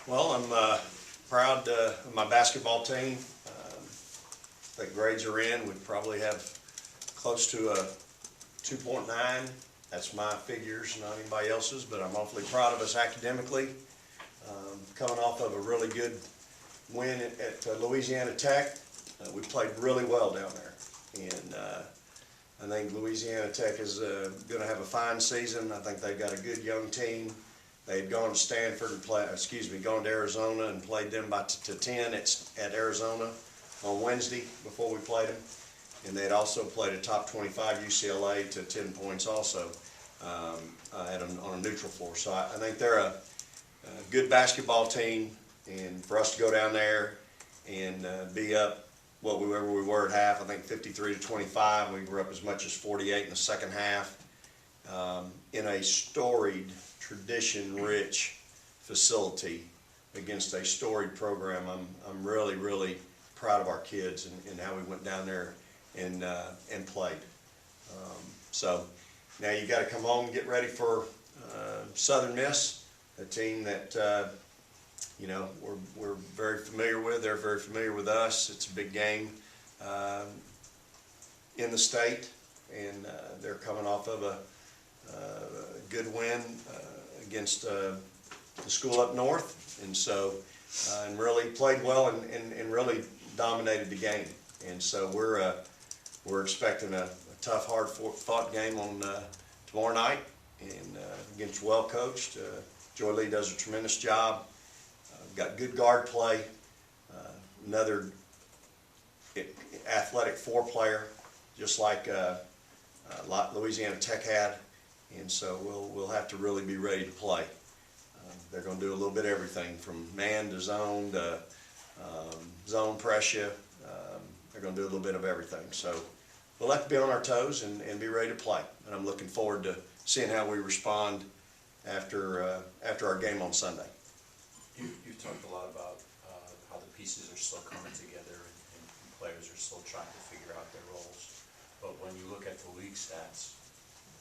Well, I'm proud of my basketball team. The grades are in. We probably have close to a 2.9. That's my figures, not anybody else's, but I'm awfully proud of us academically. Coming off of a really good win at Louisiana Tech. We played really well down there. And I think Louisiana Tech is going to have a fine season. I think they've got a good young team. They had gone to Stanford and gone to Arizona and played them to 10 at Arizona on Wednesday before we played them. And they had also played a top 25 UCLA to 10 points also on a neutral floor. So I think they're a good basketball team, and for us to go down there and be up wherever we were at half, I think 53-25. We were up as much as 48 in the second half in a storied, tradition-rich facility against a storied program. I'm really, really proud of our kids and how we went down there and played. So now you got to come home and get ready for Southern Miss, a team that we're very familiar with. They're very familiar with us. It's a big game in the state, and they're coming off of a good win against the school up north, and so and really played well and really dominated the game. And so we're expecting a tough, hard-fought game on tomorrow night, and against well-coached. Joy Lee does a tremendous job. Got good guard play. Another athletic four-player, just like Louisiana Tech had. And so we'll have to really be ready to play. They're going to do a little bit of everything from man to zone to zone pressure. They're going to do a little bit of everything. So we'll have to be on our toes and be ready to play. And I'm looking forward to seeing how we respond after our game on Sunday. You've talked a lot about how the pieces are still coming together and players are still trying to figure out their roles. But when you look at the league stats,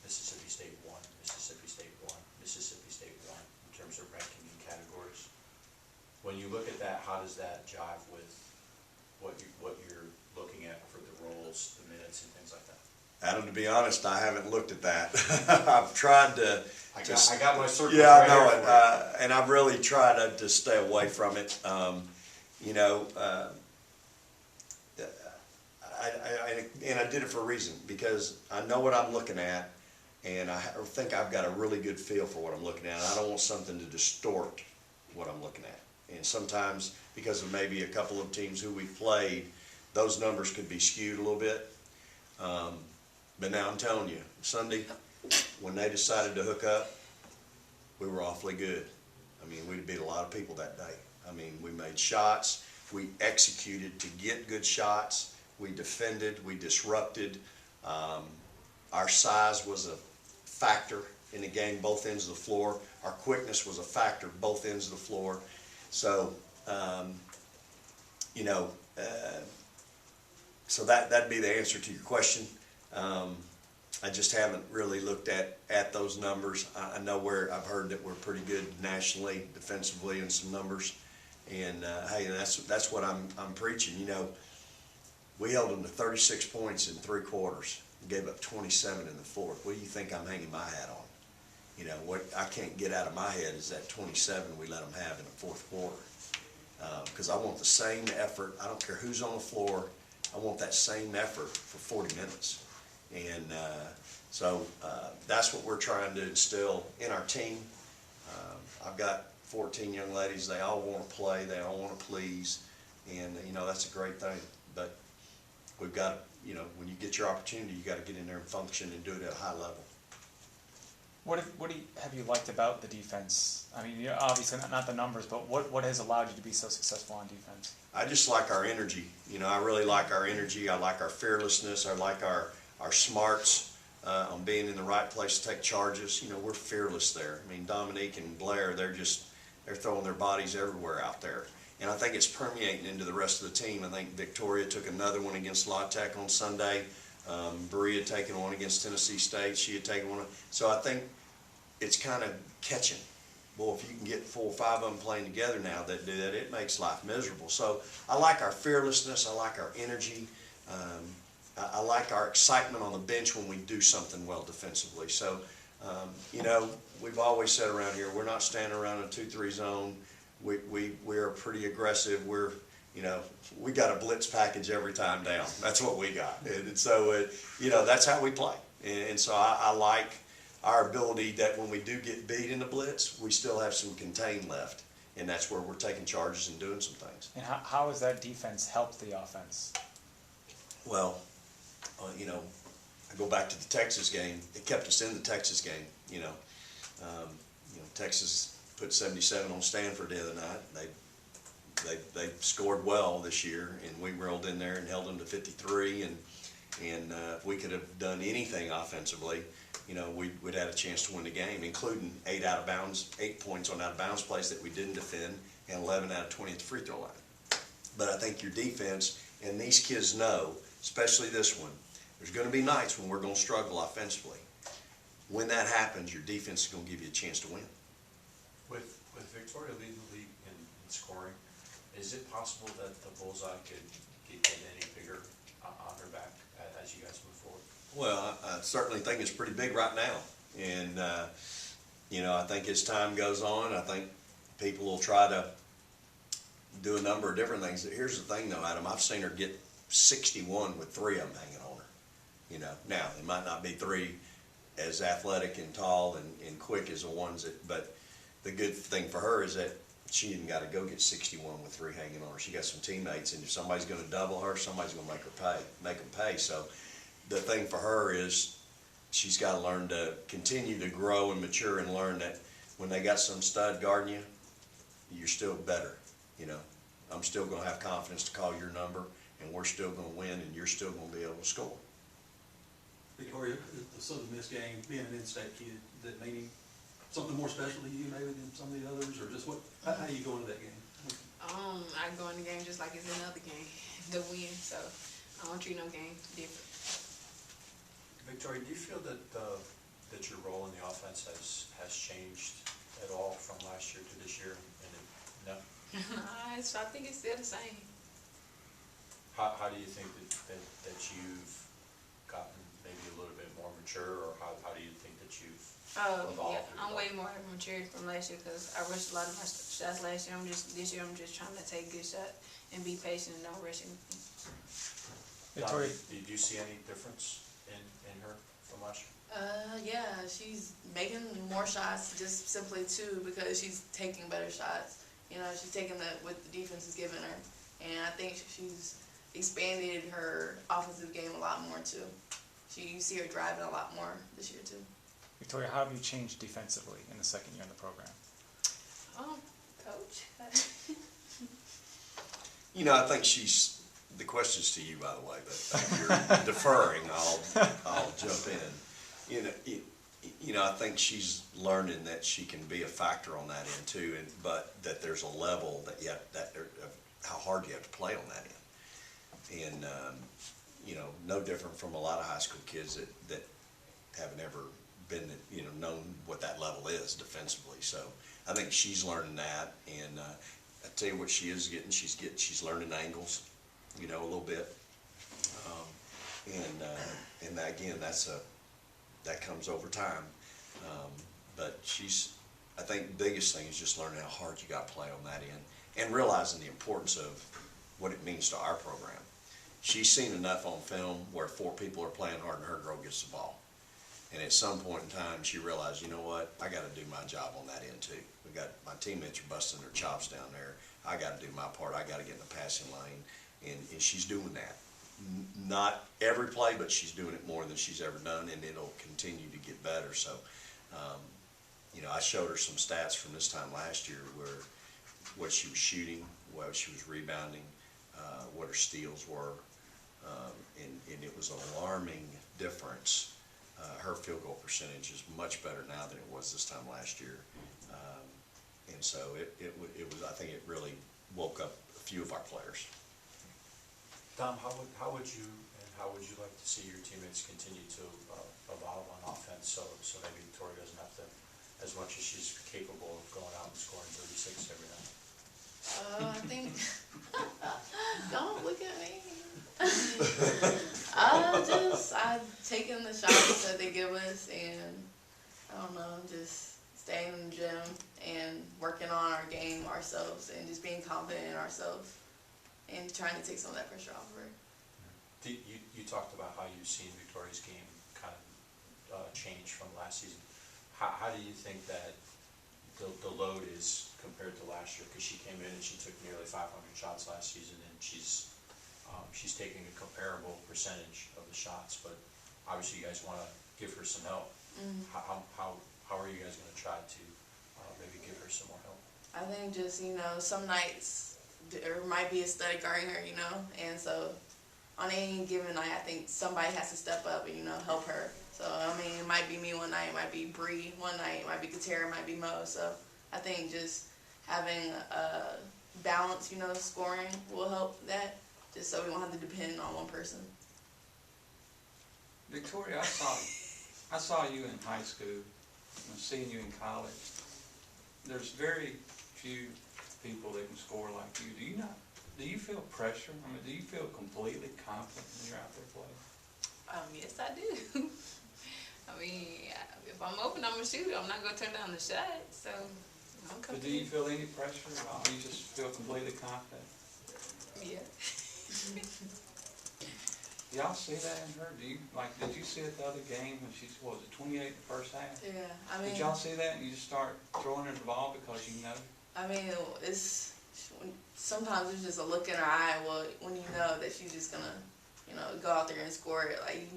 Mississippi State 1, Mississippi State 1, Mississippi State 1 in terms of ranking in categories. When you look at that, how does that jive with what you're looking at for the roles, the minutes, and things like that? Adam, to be honest, I haven't looked at that. I've tried to. I got my circle. Yeah, right I know here it, and I've really tried to stay away from it. I did it for a reason, because I know what I'm looking at, and I think I've got a really good feel for what I'm looking at. I don't want something to distort what I'm looking at. And sometimes, because of maybe a couple of teams who we've played, those numbers could be skewed a little bit. But now I'm telling you, Sunday, when they decided to hook up, we were awfully good. I mean, we beat a lot of people that day. I mean, we made shots, we executed to get good shots, we defended, we disrupted. Our size was a factor in the game, both ends of the floor. Our quickness was a factor, both ends of the floor. So, so that'd be the answer to your question. I just haven't really looked at those numbers. I know I've heard that we're pretty good nationally, defensively, in some numbers. And hey, that's what I'm preaching. We held them to 36 points in 3 quarters. Gave up 27 in the fourth. What do you think I'm hanging my hat on? What I can't get out of my head is that 27 we let them have in the fourth quarter. Because I want the same effort. I don't care who's on the floor. I want that same effort for 40 minutes. And so that's what we're trying to instill in our team. I've got 14 young ladies. They all want to play. They all want to please. And, that's a great thing. But we've got, when you get your opportunity, you got to get in there and function and do it at a high level. What have you liked about the defense? I mean, obviously not the numbers, but what has allowed you to be so successful on defense? I just like our energy. I really like our energy. I like our fearlessness. I like our smarts on being in the right place to take charges. We're fearless there. I mean, Dominique and Blair, they're throwing their bodies everywhere out there. And I think it's permeating into the rest of the team. I think Victoria took another one against La Tech on Sunday. Bree had taken one against Tennessee State. She had taken one. So I think it's kind of catching boy, if you can get 4 or 5 of them playing together now that do that, it makes life miserable. So I like our fearlessness, I like our energy, I like our excitement on the bench when we do something well defensively. So, you know, we've always said around here, we're not standing around in a 2-3 zone. We're pretty aggressive. We're, you know, we got a blitz package every time down. That's what we got. And so, you know, that's how we play. And so I like our ability that when we do get beat in the blitz, we still have some contain left. And that's where we're taking charges and doing some things. And how has that defense helped the offense? Well, you know, I go back to the Texas game. It kept us in the Texas game, you know. Texas put 77 on Stanford the other night. They scored well this year, and we rolled in there and held them to 53. And if we could have done anything offensively, you know, we'd had a chance to win the game, including 8 points on out of bounds plays that we didn't defend, and 11 out of 20 at the free throw line. But I think your defense, and these kids know, especially this one, there's going to be nights when we're going to struggle offensively. When that happens, your defense is going to give you a chance to win. With Victoria leading the league in scoring, is it possible that the bullseye could get any bigger on her back as you guys move forward? Well, I certainly think it's pretty big right now. And, you know, I think as time goes on, I think people will try to do a number of different things. Here's the thing, though, Adam. I've seen her get 61 with 3 of them hanging on her. You know, now, it might not be 3 as athletic and tall and quick as the ones that, but the good thing for her is that she didn't got to go get 61 with 3 hanging on her. She got some teammates, and if somebody's going to double her, somebody's going to make them pay. So the thing for her is she's got to learn to continue to grow and mature and learn that when they got some stud guarding you, you're still better. You know, I'm still going to have confidence to call your number, and we're still going to win, and you're still going to be able to score. Victoria, the Southern Miss game, being an in-state kid, that meaning something more special to you maybe than some of the others, or just how do you go into that game? I go in the game just like it's another game, the win, so I don't treat no game different. Victoria, do you feel that that your role in the offense has changed at all from last year to this year? No? I think it's still the same. How do you think that you've gotten maybe a little bit more mature, or how do you think that you've evolved? Yeah, I'm way more mature from last year because I rushed a lot of my shots last year. This year I'm just trying to take good shots and be patient and don't rush anything. Victoria, Do you see any difference in her from last year? Yeah, she's making more shots just simply too because she's taking better shots. You know, she's taking what the defense is giving her, and I think she's expanded her offensive game a lot more too. You see her driving a lot more this year too. Victoria, how have you changed defensively in the second year in the program? Coach. You know, I think the question's to you, by the way, but if you're deferring, I'll jump in. You know, I think she's learning that she can be a factor on that end too, but that there's a level that how hard you have to play on that end. And, you know, no different from a lot of high school kids that haven't ever been, you know, known what that level is defensively. So I think she's learning that, and I tell you what she is getting. She's learning angles, you know, a little bit, and that, again, that comes over time. But I think the biggest thing is just learning how hard you got to play on that end, and realizing the importance of what it means to our program. She's seen enough on film where 4 people are playing hard and her girl gets the ball. And at some point in time, she realized, you know what, I got to do my job on that end too. My teammates are busting their chops down there. I got to do my part. I got to get in the passing lane, and she's doing that. Not every play, but she's doing it more than she's ever done, and it'll continue to get better. So, you know, I showed her some stats from this time last year where what she was shooting, what she was rebounding, what her steals were, and it was an alarming difference. Her field goal percentage is much better now than it was this time last year, and so it was. I think it really woke up a few of our players. Dom, how would you like to see your teammates continue to evolve on offense, so maybe Victoria doesn't have to as much as she's capable of going out and scoring 36 every night? I think, don't look at me. I've taken the shots that they give us, and I don't know, just staying in the gym and working on our game ourselves and just being confident in ourselves and trying to take some of that pressure off of her. You talked about how you've seen Victoria's game kind of change from last season. How do you think that the load is compared to last year? Because she came in and she took nearly 500 shots last season, and she's taking a comparable percentage of the shots, but obviously you guys want to give her some help. How are you guys going to try to maybe give her some more help? I think just, some nights there might be a study guarding her, and so on any given night, I think somebody has to step up and, help her. So, it might be me one night, it might be Bree one night, it might be Katera, it might be Mo. So, I think just having a balance, scoring will help that, just so we won't have to depend on one person. Victoria, I saw you in high school. I'm seeing you in college. There's very few people that can score like you. Do you feel pressure? Do you feel completely confident when you're out there playing? Yes, I do. If I'm open, I'm a shooter. I'm not gonna turn down the shot, so I'm But comfortable. do you feel any pressure at all? You just feel completely confident? Yeah. Y'all see that in her? Did you see it the other game when she, what was it, 28 in the first half? Yeah, Did y'all see that and you just start throwing her the ball because you know? It's sometimes it's just a look in her eye. Well, when you know that she's just gonna, go out there and score it, you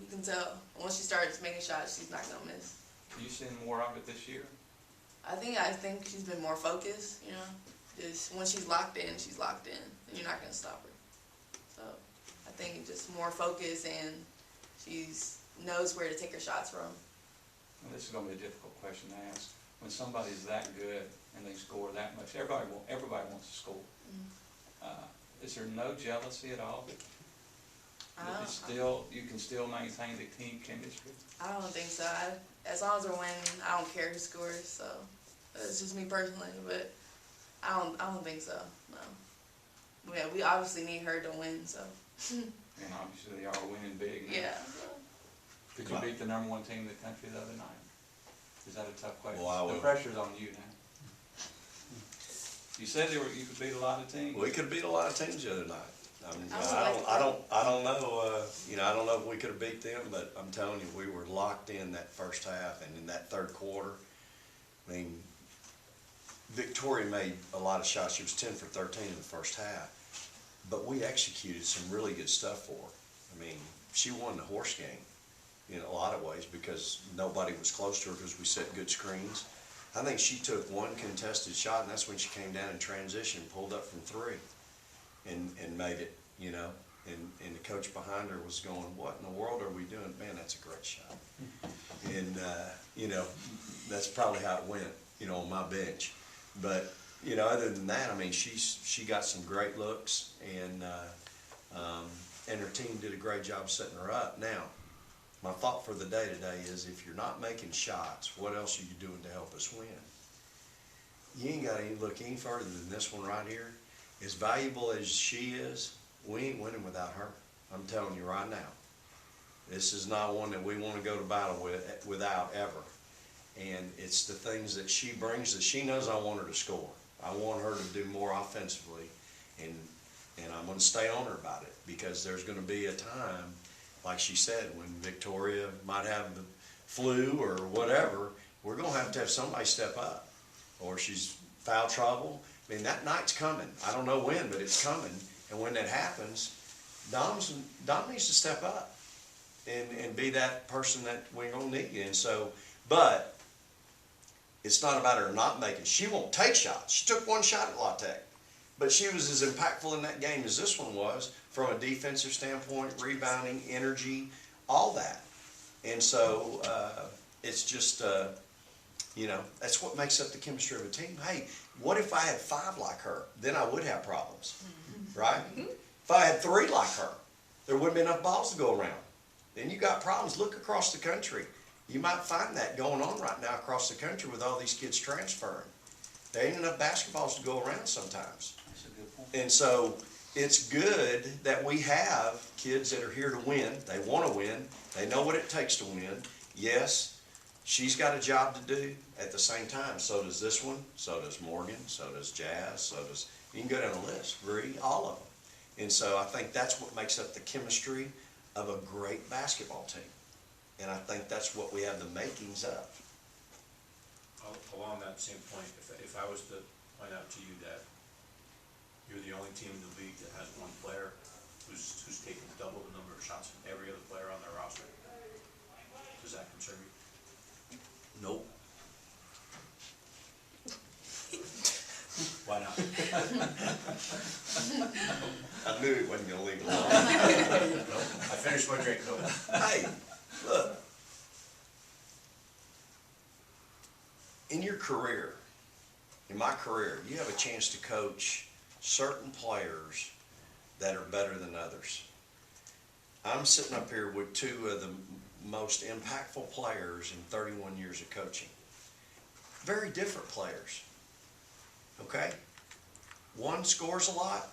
can tell. Once she starts making shots, she's not gonna miss. Are you seeing more of it this year? I think she's been more focused. Just when she's locked in, and you're not gonna stop her. So I think just more focus, and she's knows where to take her shots from. Well, this is going to be a difficult question to ask. When somebody's that good and they score that much, everybody wants to score. Is there no jealousy at all? You can still maintain the team chemistry? I don't think so. As long as we're winning, I don't care who scores. So that's just me personally, but I don't think so. No. Yeah, we obviously need her to win. So. And obviously they are winning big now. Yeah. Could you beat the #1 team in the country the other night? Is that a tough question? Well, the pressure's on you now. You said you could beat a lot of teams. We could beat a lot of teams the other night. I don't know. I don't know if we could have beat them, but I'm telling you, we were locked in that first half, and in that third quarter, Victoria made a lot of shots. She was 10 for 13 in the first half, but we executed some really good stuff for her. She won the horse game in a lot of ways because nobody was close to her because we set good screens. I think she took one contested shot, and that's when she came down in transition, pulled up from 3, and made it, and the coach behind her was going, "What in the world are we doing? Man, that's a great shot." And, that's probably how it went, on my bench. But, other than that, she got some great looks, and her team did a great job setting her up. Now, my thought for the day today is if you're not making shots, what else are you doing to help us win? You ain't got to look any further than this one right here. As valuable as she is, we ain't winning without her. I'm telling you right now. This is not one that we want to go to battle without ever. And it's the things that she brings that she knows I want her to score. I want her to do more offensively, and I'm going to stay on her about it because there's going to be a time, like she said, when Victoria might have the flu or whatever, we're going to have somebody step up, or she's foul trouble. That night's coming. I don't know when, but it's coming. And when that happens, Dom needs to step up and be that person that we're going to need. And so, but it's not about her not making. She won't take shots. She took one shot at La Tech, but she was as impactful in that game as this one was from a defensive standpoint, rebounding, energy, all that. And so it's just, that's what makes up the chemistry of a team. Hey, what if I had 5 like her? Then I would have problems, right? If I had 3 like her, there wouldn't be enough balls to go around. Then you got problems. Look across the country. You might find that going on right now across the country with all these kids transferring. There ain't enough basketballs to go around sometimes. That's a good point. And so it's good that we have kids that are here to win. They want to win. They know what it takes to win. Yes, she's got a job to do. At the same time, so does this one, so does Morgan, so does Jazz, so does, you can go down the list, Bree, all of them. And so I think that's what makes up the chemistry of a great basketball team. And I think that's what we have the makings of. Along that same point, if I was to point out to you that you're the only team in the league that has one player who's taken double the number of shots from every other player on their roster, does that concern you? Nope. Why not? I knew it wasn't gonna leave alone. I finished my drink, no. Hey, look. In your career, in my career, you have a chance to coach certain players that are better than others. I'm sitting up here with two of the most impactful players in 31 years of coaching. Very different players, okay? One scores a lot,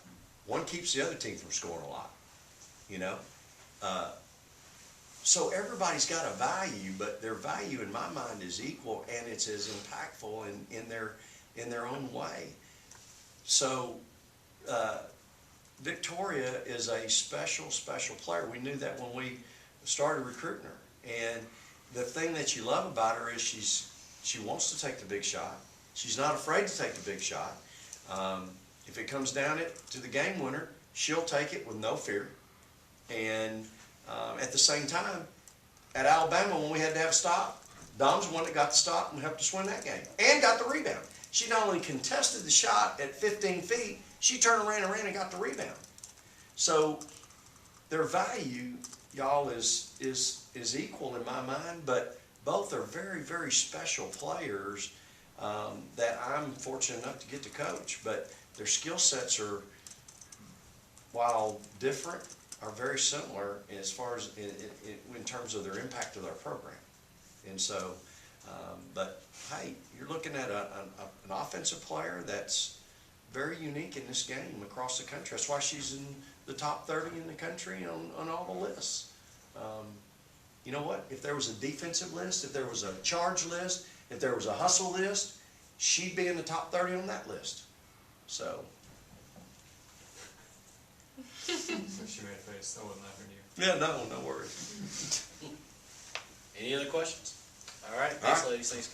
one keeps the other team from scoring a lot, you know? So everybody's got a value, but their value in my mind is equal, and it's as impactful in their own way. So Victoria is a special, special player. We knew that when we started recruiting her. And the thing that you love about her is she wants to take the big shot. She's not afraid to take the big shot. If it comes down to the game winner, she'll take it with no fear. And at the same time, at Alabama, when we had to have a stop, Dom's the one that got the stop and helped us win that game, and got the rebound. She not only contested the shot at 15 feet, she turned around and got the rebound. So their value, y'all, is equal in my mind, but both are very, very special players that I'm fortunate enough to get to coach. But their skill sets are, while different, are very similar as far as in terms of their impact of their program. And so, but hey, you're looking at an offensive player that's very unique in this game across the country. That's why she's in the top 30 in the country on all the lists. You know what? If there was a defensive list, if there was a charge list, if there was a hustle list, she'd be in the top 30 on that list. So. She made a face, I wasn't laughing at you. Yeah, no worries. Any other questions? All right, thanks, ladies. Thanks, Coach.